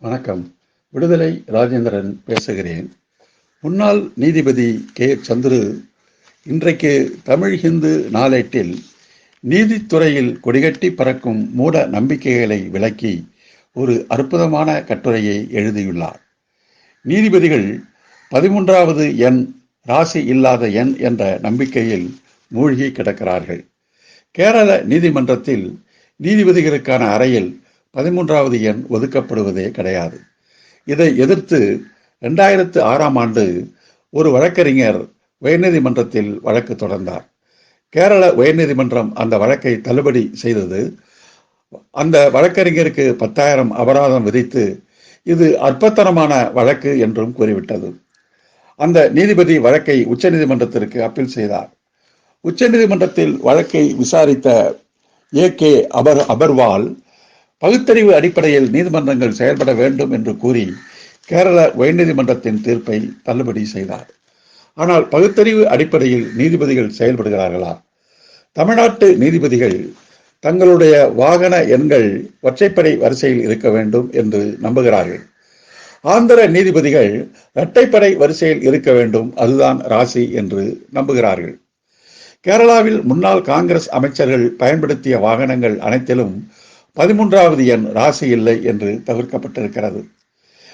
வணக்கம். விடுதலை ராஜேந்திரன் பேசுகிறேன். முன்னாள் நீதிபதி கே. சந்துரு இன்றைக்கு தமிழ் ஹிந்து நாளேட்டில் நீதித்துறையில் கொடிகட்டி பறக்கும் மூட நம்பிக்கைகளை விளக்கி ஒரு அற்புதமான கட்டுரையை எழுதியுள்ளார். நீதிபதிகள் 13வது எண் ராசி இல்லாத எண் என்ற நம்பிக்கையில் மூழ்கி கிடக்கிறார்கள். கேரள நீதிமன்றத்தில் நீதிபதிகளுக்கான அறையில் 13வது எண் ஒதுக்கப்படுவதே கிடையாது. இதை எதிர்த்து 2006ஆம் ஆண்டு ஒரு வழக்கறிஞர் உயர்நீதிமன்றத்தில் வழக்கு தொடர்ந்தார். கேரள உயர்நீதிமன்றம் அந்த வழக்கை தள்ளுபடி செய்தது. அந்த வழக்கறிஞருக்கு 10,000 அபராதம் விதித்து இது அற்பத்தனமான வழக்கு என்றும் கூறிவிட்டது. அந்த நீதிபதி வழக்கை உச்சநீதிமன்றத்திற்கு அப்பீல் செய்தார். உச்சநீதிமன்றத்தில் வழக்கை விசாரித்த A.K. அபர்வால் பகுத்தறிவு அடிப்படையில் நீதிமன்றங்கள் செயல்பட வேண்டும் என்று கூறி கேரள உயர்நீதிமன்றத்தின் தீர்ப்பை தள்ளுபடி செய்தார். ஆனால் பகுத்தறிவு அடிப்படையில் நீதிபதிகள் செயல்படுகிறார்களா? தமிழ்நாட்டு நீதிபதிகள் தங்களுடைய வாகன எண்கள் ஒற்றைப்படை வரிசையில் இருக்க வேண்டும் என்று நம்புகிறார்கள். ஆந்திர நீதிபதிகள் இரட்டைப்படை வரிசையில் இருக்க வேண்டும், அதுதான் ராசி என்று நம்புகிறார்கள். கேரளாவில் முன்னாள் காங்கிரஸ் அமைச்சர்கள் பயன்படுத்திய வாகனங்கள் அனைத்திலும் 13வது எண் ராசி இல்லை என்று தவிர்க்கப்பட்டிருக்கிறது.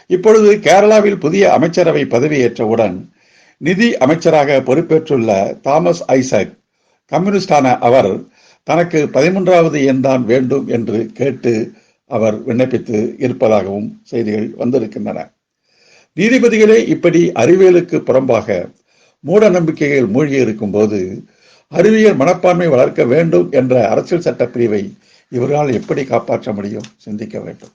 இப்பொழுது கேரளாவில் புதிய அமைச்சரவை பதவியேற்றவுடன் நிதி அமைச்சராக பொறுப்பேற்றுள்ள தாமஸ் ஐசக் கம்யூனிஸ்டான அவர் தனக்கு 13வது எண் தான் வேண்டும் என்று கேட்டு அவர் விண்ணப்பித்து இருப்பதாகவும் செய்திகள் வந்திருக்கின்றன. நீதிபதிகளே இப்படி அறிவியலுக்கு புறம்பாக மூட நம்பிக்கைகள் மூழ்கி இருக்கும் போது அறிவியல் மனப்பான்மை வளர்க்க வேண்டும் என்ற அரசியல் சட்ட பிரிவை இவர்களால் எப்படி காப்பாற்ற முடியும்? சிந்திக்க வேண்டும்.